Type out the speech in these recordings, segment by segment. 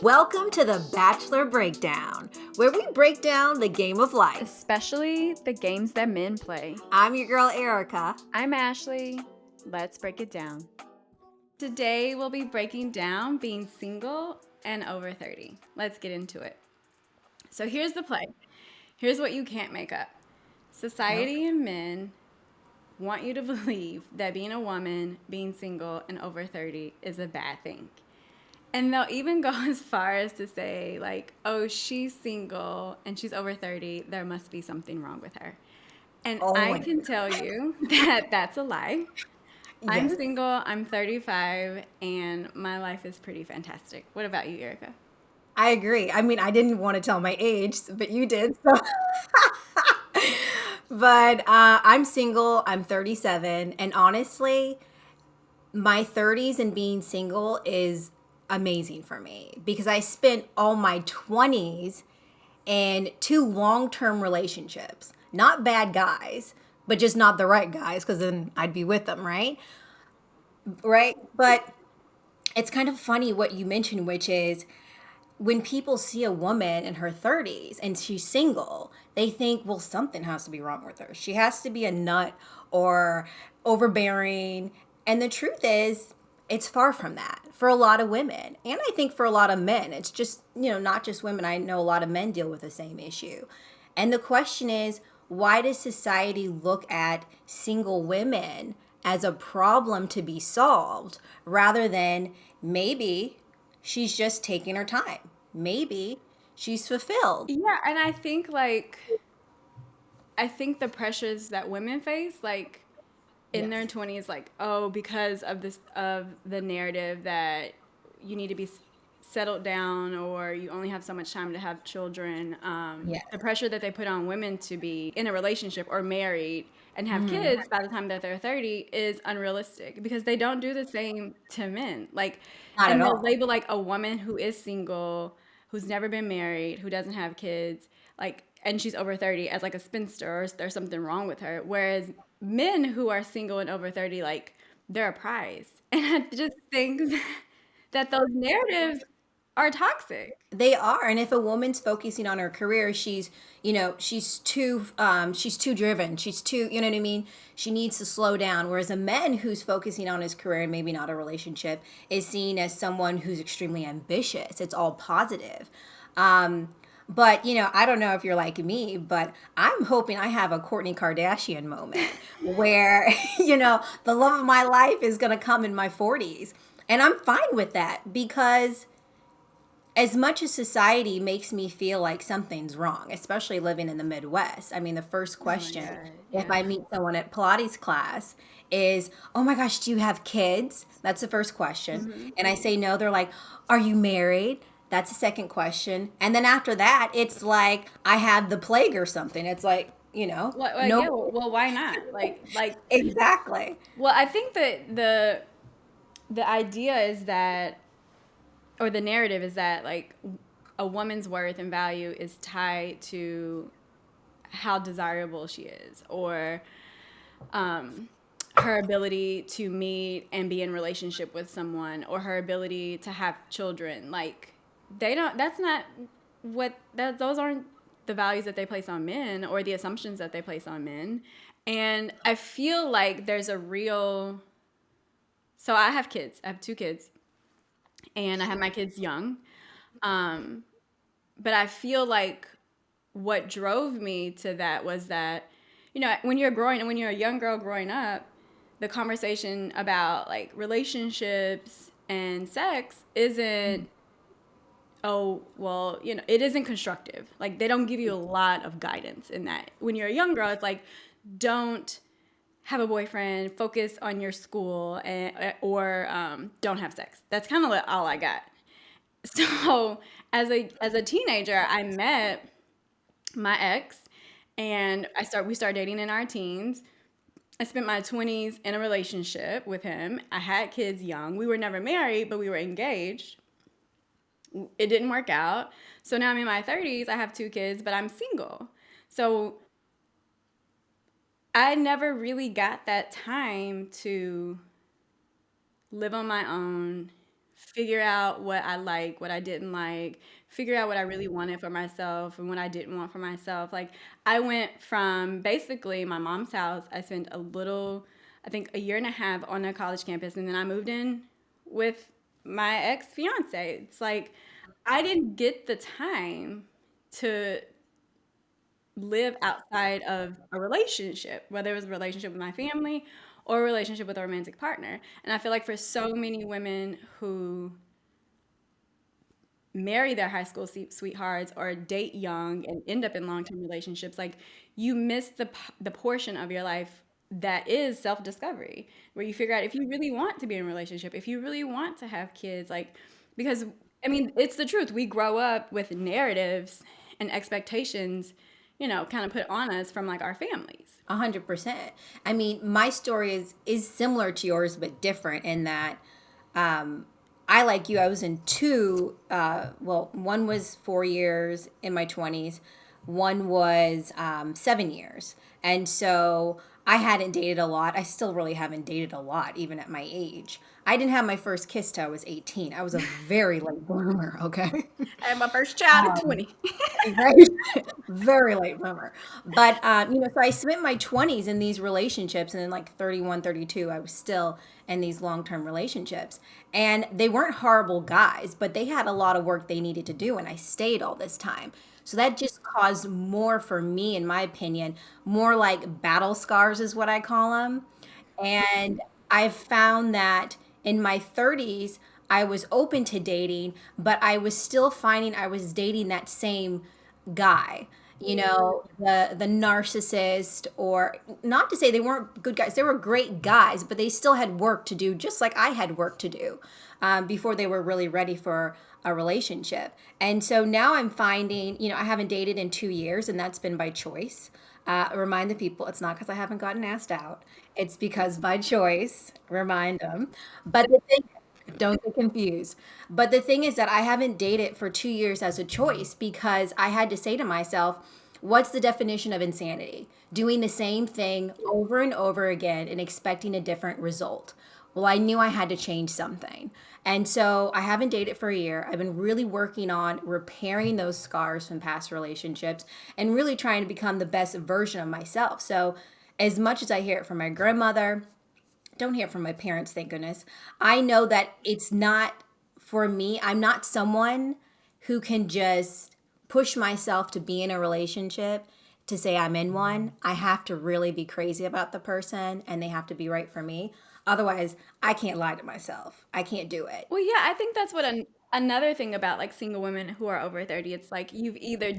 Welcome to the Bachelor Breakdown, where we break down the game of life. Especially the games that men play. I'm your girl, Erica. I'm Ashley. Let's break it down. Today we'll be breaking down being single and over 30. Let's get into it. So here's the play. Here's what you can't make up. Society and men want you to believe that being a woman, being single, and over 30 is a bad thing. And they'll even go as far as to say, like, oh, she's single and she's over 30. There must be something wrong with her. And Oh I my can tell you that that's a lie. I'm Yes, single, I'm 35, and my life is pretty fantastic. What about you, Erica? I agree. I mean, I didn't want to tell my age, but you did. So. But I'm single, I'm 37, and honestly, my 30s and being single is amazing for me because I spent all my 20s in two long-term relationships. Not bad guys, but just not the right guys because then I'd be with them, right? Right? But it's kind of funny what you mentioned, which is when people see a woman in her 30s and she's single, they think, well, something has to be wrong with her. She has to be a nut or overbearing. And the truth is, it's far from that for a lot of women. And I think for a lot of men, it's just, not just women. I know a lot of men deal with the same issue. And the question is, why does society look at single women as a problem to be solved rather than maybe she's just taking her time? Maybe she's fulfilled. Yeah, and I think the pressures that women face, like in Yes. their 20s, like, oh, because of the narrative that you need to be settled down or you only have so much time to have children. Yes. The pressure that they put on women to be in a relationship or married and have Mhm. kids by the time that they're 30 is unrealistic because they don't do the same to men. Like, Not at and they'll all. label like a woman who is single, who's never been married, who doesn't have kids, like, and she's over 30 as like a spinster or there's something wrong with her. Whereas men who are single and over 30, like, they're a prize. And I just think that those narratives are toxic. They are, and if a woman's focusing on her career, she's too driven. She's too, you know what I mean? She needs to slow down. Whereas a man who's focusing on his career and maybe not a relationship is seen as someone who's extremely ambitious. It's all positive. But I don't know if you're like me, but I'm hoping I have a Kourtney Kardashian moment where the love of my life is going to come in my 40s, and I'm fine with that because as much as society makes me feel like something's wrong, especially living in the Midwest. I mean, the first Oh my question, God. if Yeah. I meet someone at Pilates class, is, oh my gosh, do you have kids? That's the first question. Hmm. And I say no. They're like, are you married? That's the second question. And then after that, it's like, I have the plague or something. It's like, Yeah, no, well, why not? exactly. Well, I think that the idea is that, or the narrative is that, like, a woman's worth and value is tied to how desirable she is, or um, her ability to meet and be in relationship with someone, or her ability to have children. Like, they don't. That's not what that. Those aren't the values that they place on men or the assumptions that they place on men. And I feel like there's a real. So I have kids. I have two kids, and I have my kids young. Um, but I feel like what drove me to that was that, when you're a young girl growing up, the conversation about like relationships and sex isn't, oh, well, it isn't constructive. Like, they don't give you a lot of guidance in that. When you're a young girl, it's like, don't have a boyfriend, focus on your school, or don't have sex. That's kind of all I got. So as a teenager, I met my ex, and we started dating in our teens. I spent my 20s in a relationship with him. I had kids young. We were never married, but we were engaged. It didn't work out. So now I'm in my 30s. I have two kids, but I'm single. So I never really got that time to live on my own, figure out what I like, what I didn't like, figure out what I really wanted for myself and what I didn't want for myself. Like I went from basically my mom's house. I spent I think a year and a half on a college campus, and then I moved in with my ex fiance. It's like I didn't get the time to live outside of a relationship, whether it was a relationship with my family or a relationship with a romantic partner. And I feel like for so many women who marry their high school sweethearts or date young and end up in long-term relationships, like you miss the portion of your life that is self-discovery, where you figure out if you really want to be in a relationship, if you really want to have kids, like because I mean, it's the truth. We grow up with narratives and expectations, kind of put on us from like our families. 100%. I mean, my story is similar to yours, but different in that um, I, like you, I was in two. Well, one was 4 years in my 20s, one was 7 years. And so I hadn't dated a lot. I still really haven't dated a lot, even at my age. I didn't have my first kiss till I was 18. I was a very late bloomer, okay? I had my first child at 20. Right? Very late bloomer. But, so I spent my 20s in these relationships. And then, like 31, 32, I was still in these long term relationships. And they weren't horrible guys, but they had a lot of work they needed to do. And I stayed all this time. So that just caused more for me, in my opinion, more like battle scars, is what I call them. And I've found that in my 30s, I was open to dating, but I was still finding I was dating that same guy. The narcissist, or not to say they weren't good guys, they were great guys, but they still had work to do, just like I had work to do before they were really ready for a relationship. And so now I'm finding, I haven't dated in 2 years, and that's been by choice. Remind the people it's not because I haven't gotten asked out. It's because by choice. Remind them. But the thing, don't get confused. But the thing is that I haven't dated for 2 years as a choice because I had to say to myself, what's the definition of insanity? Doing the same thing over and over again and expecting a different result. Well, I knew I had to change something. And so I haven't dated for a year. I've been really working on repairing those scars from past relationships and really trying to become the best version of myself. So, as much as I hear it from my grandmother, don't hear it from my parents, thank goodness. I know that it's not for me. I'm not someone who can just push myself to be in a relationship to say I'm in one. I have to really be crazy about the person and they have to be right for me. Otherwise, I can't lie to myself. I can't do it. Well, yeah, I think that's what another thing about like single women who are over 30, it's like you've either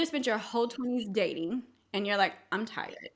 spent your whole 20s dating and you're like, I'm tired.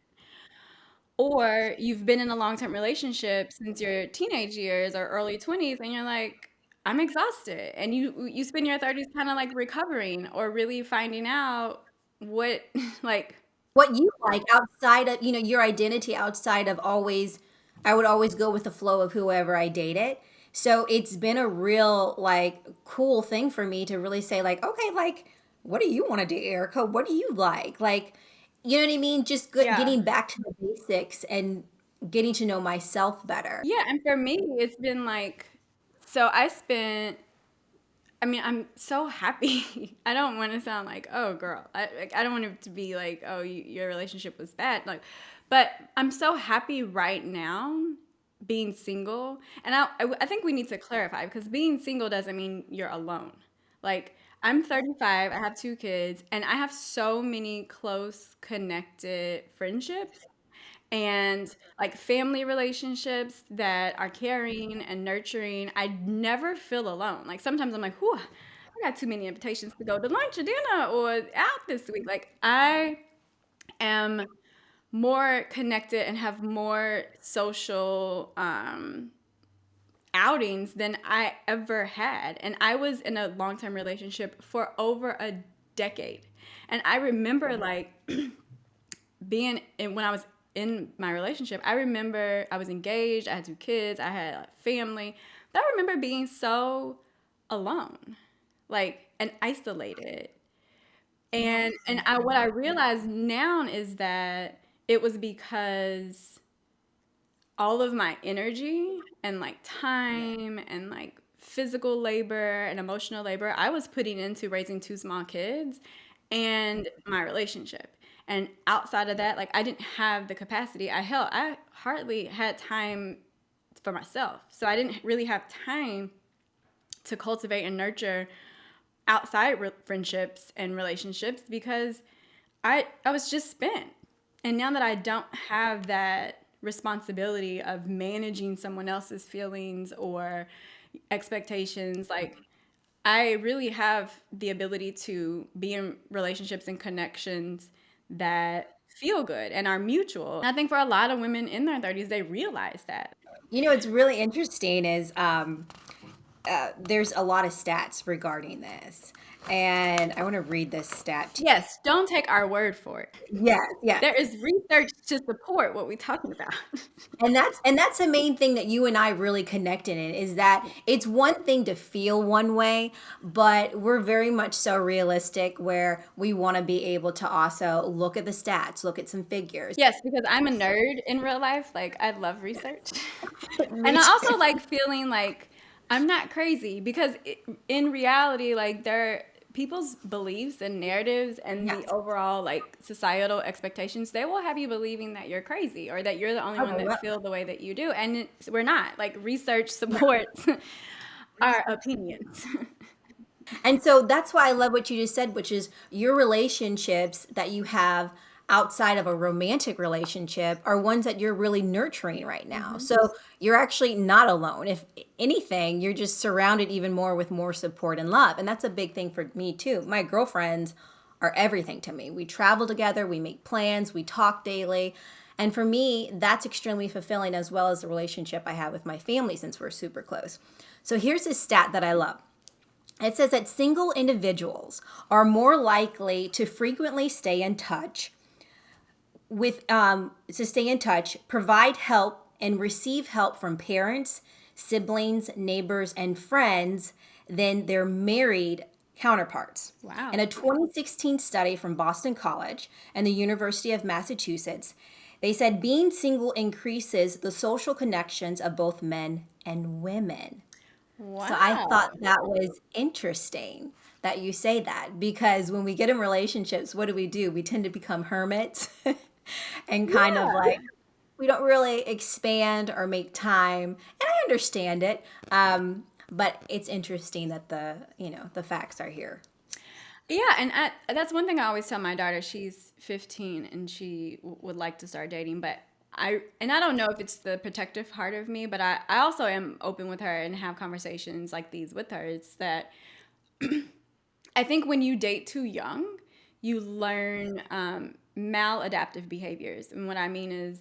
Or you've been in a long-term relationship since your teenage years or early 20s and you're like, I'm exhausted. And you spend your 30s kind of like recovering or really finding out what like What you like outside of, your identity outside of always, I would always go with the flow of whoever I dated. So it's been a real like cool thing for me to really say like, okay, like what do you want to do, Erica? What do you like? Like, you know what I mean? Just yeah. getting back to the basics and getting to know myself better. Yeah, and for me it's been like so I mean, I'm so happy. I don't want to sound like, oh, girl. I don't want it to be like, oh, your relationship was bad. Like, but I'm so happy right now being single. And I think we need to clarify because being single doesn't mean you're alone. Like, I'm 35, I have two kids, and I have so many close, connected friendships and like family relationships that are caring and nurturing. I never feel alone. Like sometimes I'm like, whew, I got too many invitations to go to lunch or dinner or out this week. Like I am more connected and have more social outings than I ever had. And I was in a long term relationship for over a decade. And I remember like when I was in my relationship, I remember I was engaged, I had two kids, I had a family. But I remember being so alone, like and isolated. And what I realize now is that it was because all of my energy and like time and like physical labor and emotional labor I was putting into raising two small kids and my relationship. And outside of that, like I didn't have the capacity. I hardly had time for myself. So I didn't really have time to cultivate and nurture outside friendships and relationships because I was just spent. And now that I don't have that responsibility of managing someone else's feelings or expectations, like I really have the ability to be in relationships and connections that feel good and are mutual. And I think for a lot of women in their 30s, they realize that. You know, what's really interesting is there's a lot of stats regarding this. And I want to read this stat to Yes, don't take our word for it. you. Yes, yes. There is research to support what we're talking about. And that's the main thing that you and I really connected in is that it's one thing to feel one way, but we're very much so realistic where we want to be able to also look at the stats, look at some figures. Yes, because I'm a nerd in real life. Like, I love research. Me And I too. also like feeling like I'm not crazy because in reality, like, people's beliefs and narratives and the Yes. overall, like, societal expectations, they will have you believing that you're crazy or that you're the only Oh, one they that will. feel the way that you do. And we're not. Like, research supports our opinions. And so that's why I love what you just said, which is your relationships that you have outside of a romantic relationship are ones that you're really nurturing right now. Hmm. So you're actually not alone. If anything, you're just surrounded even more with more support and love. And that's a big thing for me too. My girlfriends are everything to me. We travel together, we make plans, we talk daily. And for me, that's extremely fulfilling as well as the relationship I have with my family since we're super close. So here's a stat that I love. It says that single individuals are more likely to frequently stay in touch provide help and receive help from parents, siblings, neighbors, and friends than their married counterparts. In Wow. a 2016 study from Boston College and the University of Massachusetts, they said being single increases the social connections of both men and women. So I Wow. thought that was interesting that you say that because when we get in relationships, what do? We tend to become hermits and kind of Yeah. like we don't really expand or make time. And I understand it. But it's interesting that the facts are here. Yeah, and that's one thing I always tell my daughter. She's 15 and she would like to start dating, but I don't know if it's the protective part of me, but I also am open with her and have conversations like these with her. It's that I think when you date too young, you learn maladaptive behaviors, and what I mean is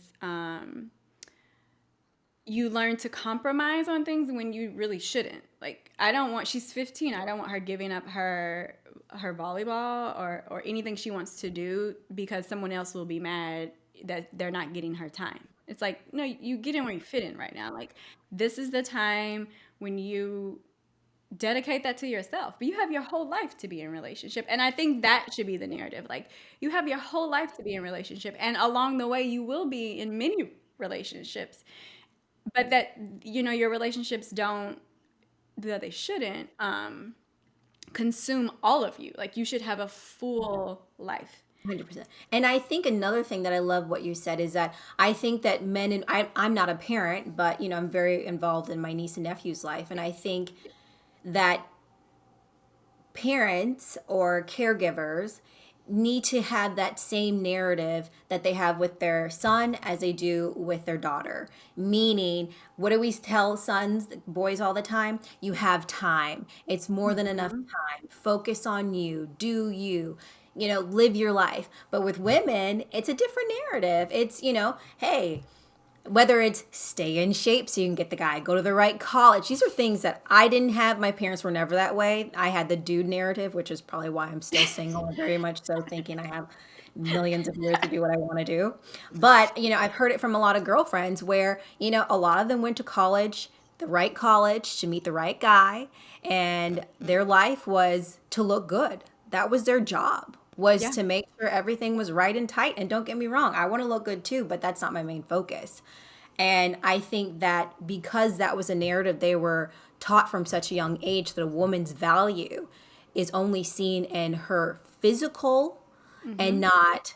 you learn to compromise on things when you really shouldn't. Like I don't want she's 15, I don't want her giving up her volleyball or anything she wants to do because someone else will be mad that they're not getting her time. It's like, no, you get in where you fit in right now. Like this is the time when you dedicate that to yourself. But you have your whole life to be in relationship. And I think that should be the narrative. Like you have your whole life to be in relationship and along the way you will be in many relationships, but that your relationships don't that they shouldn't consume all of you. Like you should have a full life. 100%. And I think another thing that I love what you said is that I think that men and I'm not a parent, but I'm very involved in my niece and nephew's life. And I think that parents or caregivers need to have that same narrative that they have with their son as they do with their daughter. Meaning, what do we tell sons, boys all the time? You have time. It's more than enough Mhm. time. Focus on you. Do you. Live your life. But with women, it's a different narrative. It's, hey, whether it's stay in shape so you can get the guy, go to the right college. These are things that I didn't have. My parents were never that way. I had the dude narrative, which is probably why I'm still single and very much so thinking I have millions of years to do what I want to do. But, I've heard it from a lot of girlfriends where, a lot of them went to college, the right college to meet the right guy, and their life was to look good. That was their job, was Yeah. to make sure everything was right and tight. And don't get me wrong, I want to look good too, but that's not my main focus. And I think that because that was a narrative they were taught from such a young age, that a woman's value is only seen in her physical and not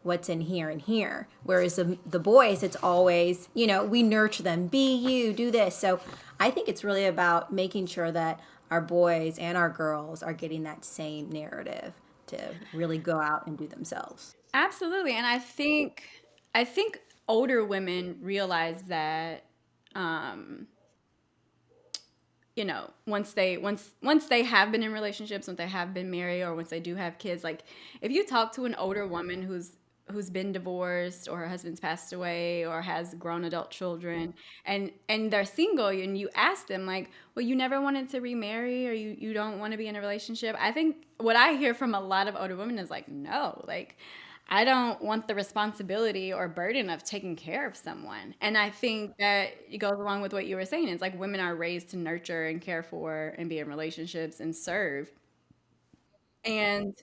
what's in here and here. Whereas the boys, it's always, we nurture them, be you, do this. So I think it's really about making sure that our boys and our girls are getting that same narrative to really go out and do themselves. Absolutely. And I think older women realize that um once they have been in relationships, once they have been married, or once they do have kids, like if you talk to an older woman who's been divorced, or her husband's passed away, or has grown adult children, and they're single, and you ask them like, well, you never wanted to remarry, or you don't want to be in a relationship. I think what I hear from a lot of older women is like, no, like I don't want the responsibility or burden of taking care of someone. And I think that it goes along with what you were saying. It's like women are raised to nurture and care for and be in relationships and serve. And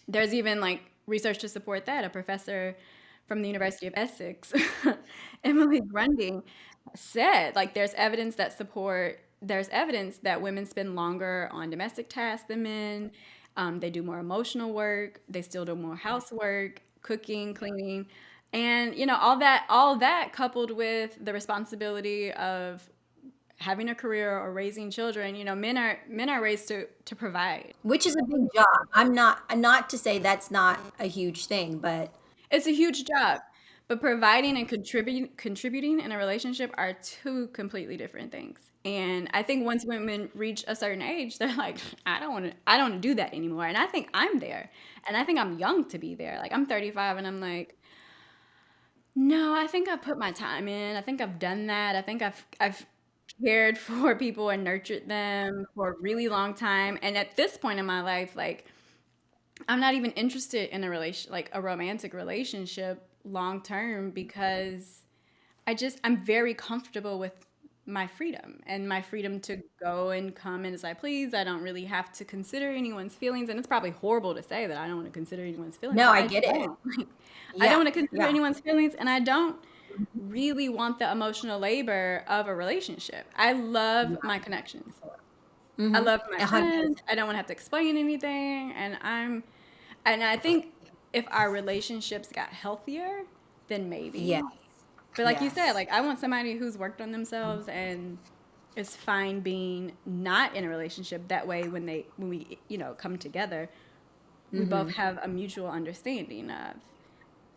there's even like research to support that. A professor from the University of Essex, Emily Grundy, said like there's evidence that women spend longer on domestic tasks than men. They do more emotional work. They still do more housework, cooking, cleaning, and all that coupled with the responsibility of having a career or raising children. Men are raised to provide. Which is a big job. I'm not to say that's not a huge thing, but It's a huge job, but providing and contributing in a relationship are two completely different things. And I think once women reach a certain age, they're like, I don't want to do that anymore. And I think I'm there, and I think I'm young to be there. Like I'm 35, and I'm like, no, I think I've put my time in. I think I've done that. I think I've cared for people and nurtured them for a really long time. And at this point in my life, like I'm not even interested in like a romantic relationship long term, because I'm very comfortable with my freedom and my freedom to go and come in as I please. I don't really have to consider anyone's feelings, and it's probably horrible to say that I don't want to consider anyone's feelings, no, but I I get it. don't. I don't Yeah, want to consider yeah. anyone's feelings, and I don't really want the emotional labor of a relationship. I love my connections. I Mm-hmm. love my 100%. friends. I don't want to have to explain anything, and I think if our relationships got healthier, then Yes. maybe. But like you said, Yes. like I want somebody who's worked on themselves and is fine being not in a relationship. That way, when we come together, we both Mm-hmm. have a mutual understanding of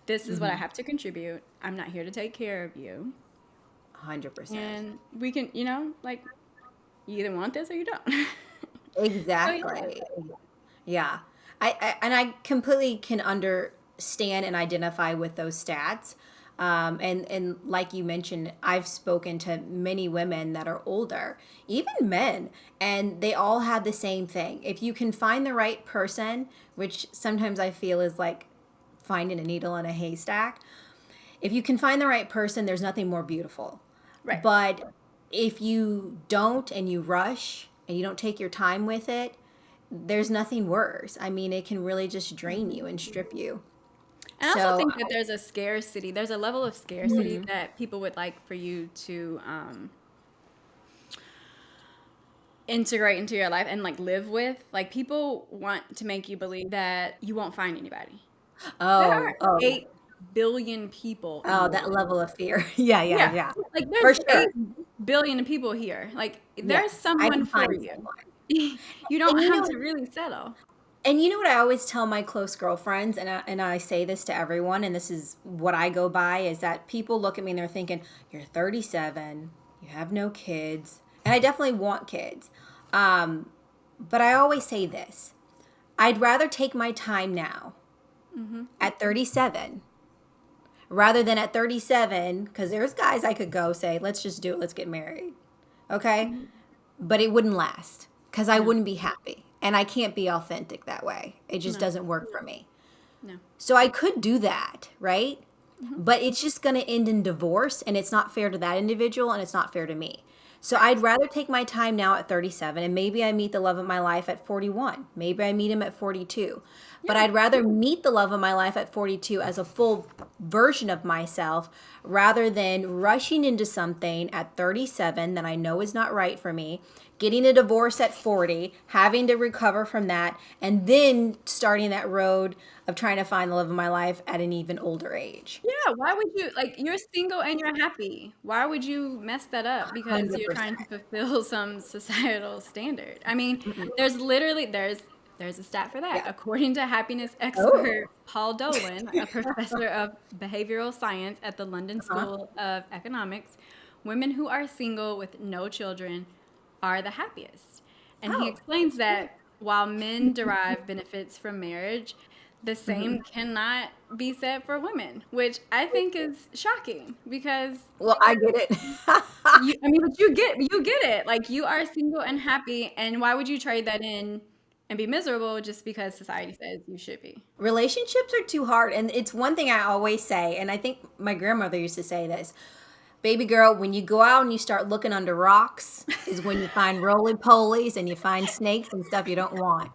this is what I Mm-hmm. have to contribute. I'm not here to take care of you, 100%. and we can, like you either want this or you don't. So yeah. Exactly. Yeah. And I completely can understand and identify with those stats. And like you mentioned, I've spoken to many women that are older, even men, and they all have the same thing. If you can find the right person, which sometimes I feel is like finding a needle in a haystack, if you can find the right person, there's nothing more beautiful. Right. But if you don't and you rush and you don't take your time with it, there's nothing worse. I mean, it can really just drain you and strip you. And I also So, think that there's a level of scarcity that people would like for you to integrate into your life and like live with. Like people want to make you believe that you won't find anybody. There are oh, 8 billion people in oh, the that world. level of fear. Yeah, yeah, Yeah. yeah. Like For there's sure. 8 billion people here. Like there's Yes, I someone can for find you. someone. You don't And have to really settle. what I always tell my close girlfriends, and I say this to everyone, and this is what I go by, is that people look at me and they're thinking, "You're 37, you have no kids," and I definitely want kids. Um, but I always say this: I'd rather take my time now at 37 rather than at 37, because there's guys I could go say, "Let's just do it, let's get married," okay? Mhm. But it wouldn't last because I No. wouldn't be happy, and I can't be authentic that way. It just No. doesn't work for me. No. So I could do that, right? Mhm. But it's just going to end in divorce, and it's not fair to that individual, and it's not fair to me. So I'd rather take my time now at 37, and maybe I meet the love of my life at 41. Maybe I meet him at 42. But Yeah. I'd rather meet the love of my life at 42 as a full version of myself rather than rushing into something at 37 that I know is not right for me, getting a divorce at 40, having to recover from that, and then starting that road of trying to find the love of my life at an even older age. Yeah, why would you like you're single and you're happy. Why would you mess that up because you're trying to 100%. fulfill some societal standard? I mean, there's literally there's a stat for that. Yeah. According to happiness Oh. expert Paul Dolan, a professor of behavioral science at the London Uh-huh. School of Economics, women who are single with no children are the happiest. And he Oh. explains that while men derive benefits from marriage, the same Mhm. cannot be said for women, which I think is shocking because Well, I get it. I mean, but you get it. Like you are single and happy, and why would you trade that in and be miserable just because society says you should be? Relationships are too hard. And it's one thing I always say, and I think my grandmother used to say this, baby girl, when you go out and you start looking under rocks, is when you find roly polies and you find snakes and stuff you don't want.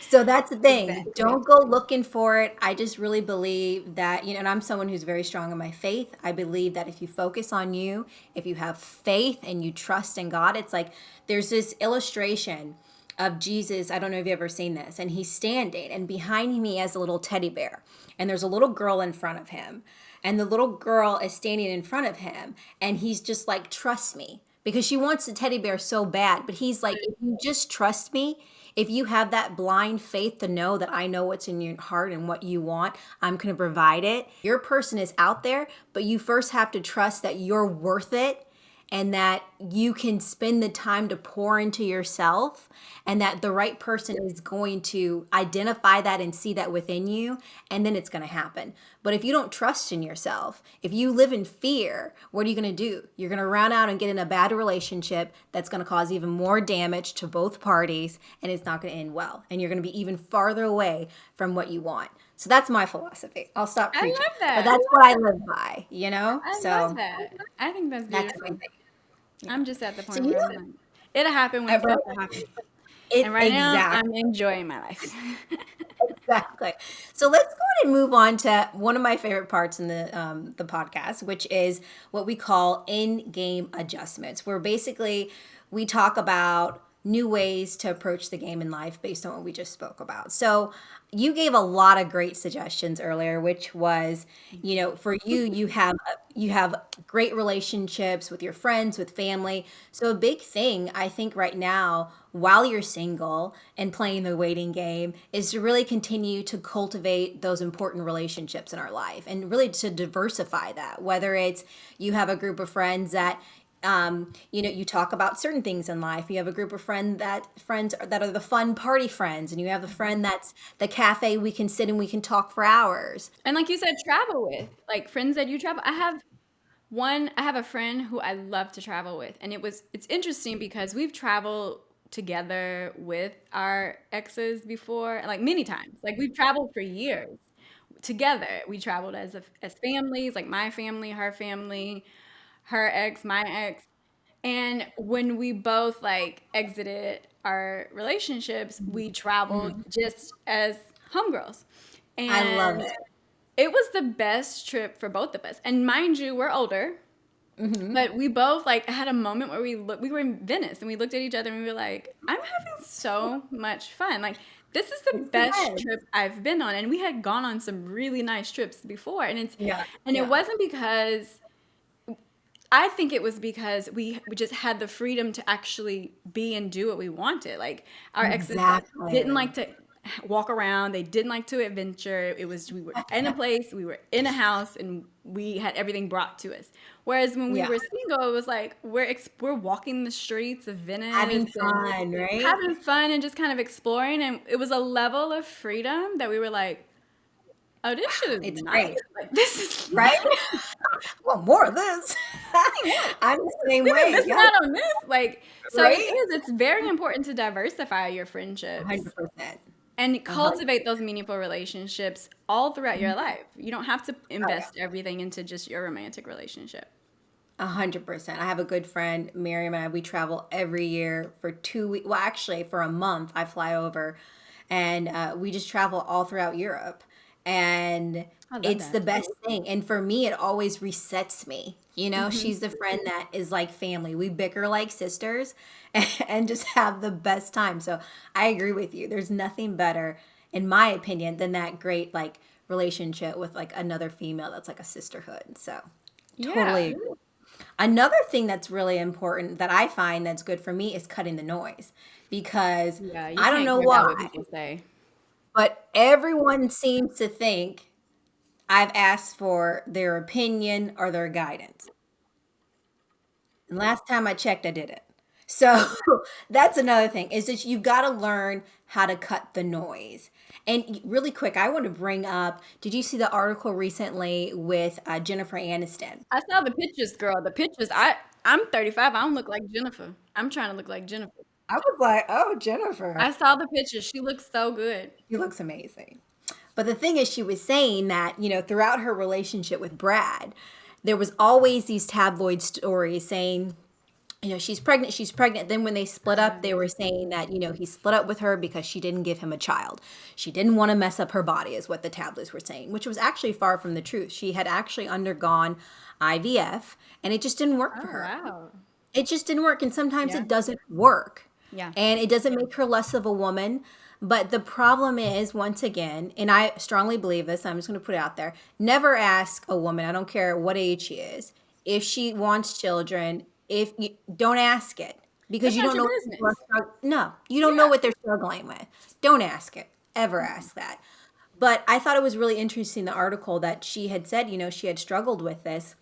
So that's the thing. Exactly. Don't go looking for it. I just really believe that, and I'm someone who's very strong in my faith. I believe that if you focus on you, if you have faith and you trust in God, it's like there's this illustration of Jesus. I don't know if you've ever seen this. And he's standing, and behind him, he has a little teddy bear. And there's a little girl in front of him. And the little girl is standing in front of him. And he's just like, trust me. Because she wants the teddy bear so bad. But he's like, if you just trust me, if you have that blind faith to know that I know what's in your heart and what you want, I'm going to provide it. Your person is out there, but you first have to trust that you're worth it and that you can spend the time to pour into yourself and that the right person is going to identify that and see that within you, and then it's going to happen. But if you don't trust in yourself, if you live in fear, what are you going to do? You're going to run out and get in a bad relationship that's going to cause even more damage to both parties, and it's not going to end well, and you're going to be even farther away from what you want. So that's my philosophy. I'll stop I preaching, love but that. that's what I live by, you know? I love So that. I think that's that's my beautiful. thing. Yeah. I'm just at the So point you where I'm like, it'll happen when it's ever supposed to happen. And it right now, exactly. I'm enjoying my life. Exactly. So let's go ahead and move on to one of my favorite parts in the podcast, which is what we call in-game adjustments, where basically we talk about new ways to approach the game in life based on what we just spoke about. So you gave a lot of great suggestions earlier, which was, for you, you have great relationships with your friends, with family. So a big thing I think right now, while you're single and playing the waiting game, is to really continue to cultivate those important relationships in our life and really to diversify that. Whether it's you have a group of friends that you talk about certain things in life. You have a group of friends that are the fun party friends, and you have the friend that's the cafe we can sit and we can talk for hours. And like you said, travel with like friends that you travel. I have a friend who I love to travel with, and it's interesting because we've traveled together with our exes before, like many times. Like we've traveled for years together. We traveled as families, like my family, her ex, my ex. And when we both like exited our relationships, we traveled just as homegirls. I love And it. it was the best trip for both of us. And mind you, we're older, but we both like had a moment where we were in Venice and we looked at each other and we were like, I'm having so much fun. Like this is the It's the best best. trip I've been on. And we had gone on some really nice trips before. Yeah, And it yeah, wasn't because I think it was because we just had the freedom to actually be and do what we wanted. Like our exes didn't exactly. like to walk around. They didn't like to adventure. It was we were in a place, we were in a house, and we had everything brought to us. Whereas when we Yeah, were single, it was like we're walking the streets of Venice having and fun, right? having fun and just kind of exploring. And it was a level of freedom that we were like, oh, this shit is It's nice. great, Like this is right? Well, more of this. I'm the same we've been way. missing Yeah, out on this. Like, so right. it's very important to diversify your friendships 100%. and A hundred. cultivate those meaningful relationships all throughout your life. You don't have to Oh, yeah. invest everything into just your romantic relationship. 100%. I have a good friend, Miriam, and I, we travel every year for 2 weeks. Well, actually, for a month, I fly over and we just travel all throughout Europe. And I love it's the that. best thing. And for me, it always resets me. You know, Hmm. she's the friend that is like family. We bicker like sisters and just have the best time. So I agree with you. There's nothing better, in my opinion, than that great like relationship with like another female that's like a sisterhood. So totally Yeah. agree. Another thing that's really important that I find that's good for me is cutting the noise because Yeah, you I don't can't know care about what why, people say. but everyone seems to think I've asked for their opinion or their guidance. And last time I checked, I didn't. So that's another thing is that you've got to learn how to cut the noise. And really quick, I want to bring up, did you see the article recently with Jennifer Aniston? I saw the pictures, girl. The pictures. I'm 35. I don't look like Jennifer. I'm trying to look like Jennifer. I was like, oh, Jennifer. I saw the pictures. She looks so good. She looks amazing. But the thing is, she was saying that, throughout her relationship with Brad, there was always these tabloid stories saying, she's pregnant, she's pregnant. Then when they split up, they were saying that, he split up with her because she didn't give him a child. She didn't want to mess up her body, is what the tabloids were saying, which was actually far from the truth. She had actually undergone IVF and it just didn't work for Oh her. wow. It just didn't work. And sometimes Yeah. it doesn't work. Yeah. And it doesn't make her less of a woman. But the problem is, once again, and I strongly believe this, I'm just going to put it out there, never ask a woman, I don't care what age she is, if she wants children, if you don't ask it because That's you not don't your know what people are business. no, you don't know Yeah. what they're struggling with. Don't ask it. Ever ask that. But I thought it was really interesting the article that she had said, she had struggled with this.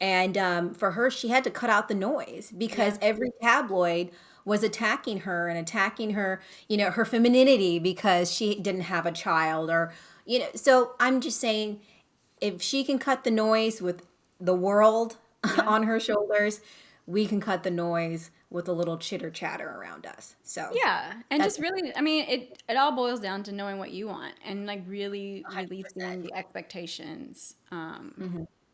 And for her, she had to cut out the noise because Yeah. every tabloid was attacking her and attacking her, her femininity because she didn't have a child or, so I'm just saying if she can cut the noise with the world Yeah. on her shoulders, we can cut the noise with a little chitter chatter around us. So Yeah. And that's just really, I mean, it all boils down to knowing what you want and like really 100%. releasing the expectations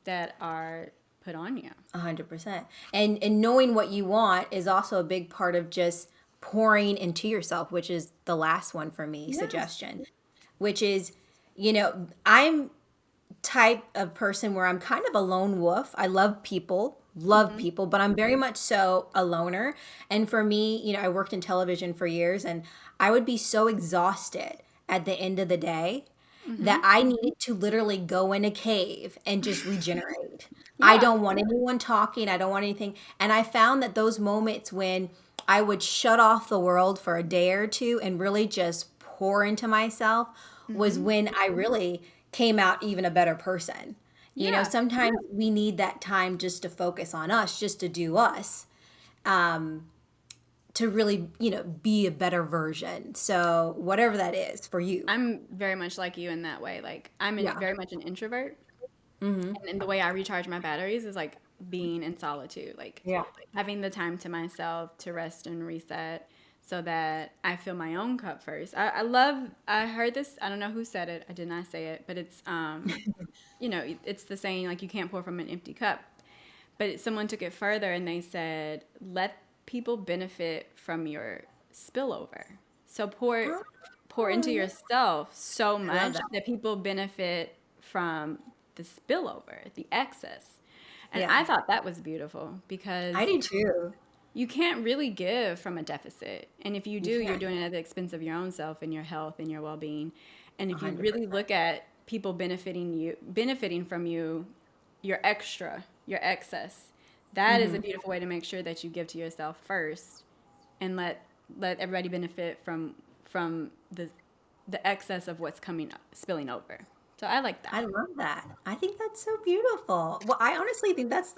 that are put on you. 100%. And knowing what you want is also a big part of just pouring into yourself, which is the last one for me, Yeah. suggestion, which is, I'm type of person where I'm kind of a lone wolf. I love Hmm. people, but I'm very much so a loner. And for me, I worked in television for years and I would be so exhausted at the end of the day that Hmm. I needed to literally go in a cave and just regenerate. I Yeah. don't want anyone talking, I don't want anything. And I found that those moments when I would shut off the world for a day or two and really just pour into myself was Hmm. when I really came out even a better person. Yeah. Sometimes we need that time just to focus on us, just to do us, to really, be a better version. So, whatever that is for you. I'm very much like you in that way. Like Yeah. very much an introvert. Hmm. And the way I recharge my batteries is like being in solitude, like Yeah. having the time to myself to rest and reset so that I fill my own cup first. I love, I heard this, I don't know who said it, I did not say it, but it's, it's the saying like you can't pour from an empty cup. But someone took it further and they said, let people benefit from your spillover. So pour into Oh, yeah. yourself so I love much that. that people benefit from the spillover, the excess. And Yeah. I thought that was beautiful I because do too. you can't really give from a deficit. And if you You do, you're can't. doing it at the expense of your own self and your health and your well-being. And if you really 100%. look at people benefiting from you, your extra, your excess, that is a Hmm. beautiful way to make sure that you give to yourself first and let everybody benefit from the excess of what's coming spilling over. So I like that. I love that. I think that's so beautiful. Well, I honestly think that's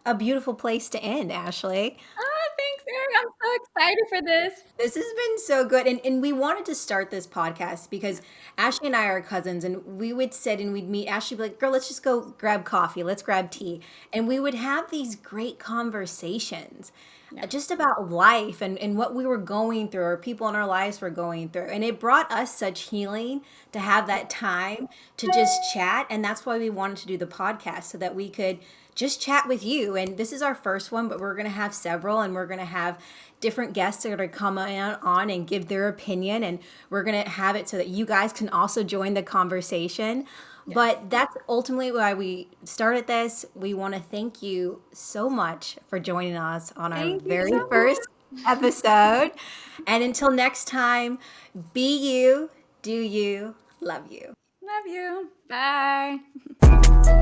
a beautiful place to end, Ashley. Oh, thanks, Eric. I'm so excited for this. This has been so good. And we wanted to start this podcast because Ashley and I are cousins, and we would sit and we'd meet. Ashley would be like, girl, let's just go grab coffee. Let's grab tea. And we would have these great conversations. Yeah. just about life and what we were going through or people in our lives were going through. And it brought us such healing to have that time to just chat. And that's why we wanted to do the podcast so that we could just chat with you. And this is our first one, but we're going to have several, and we're going to have different guests that are going to come on and give their opinion. And we're going to have it so that you guys can also join the conversation. But that's ultimately why we started this. We want to thank you so much for joining us on our Thank you very so first much. episode. And until next time, be you, do you, love you. Love you. Bye.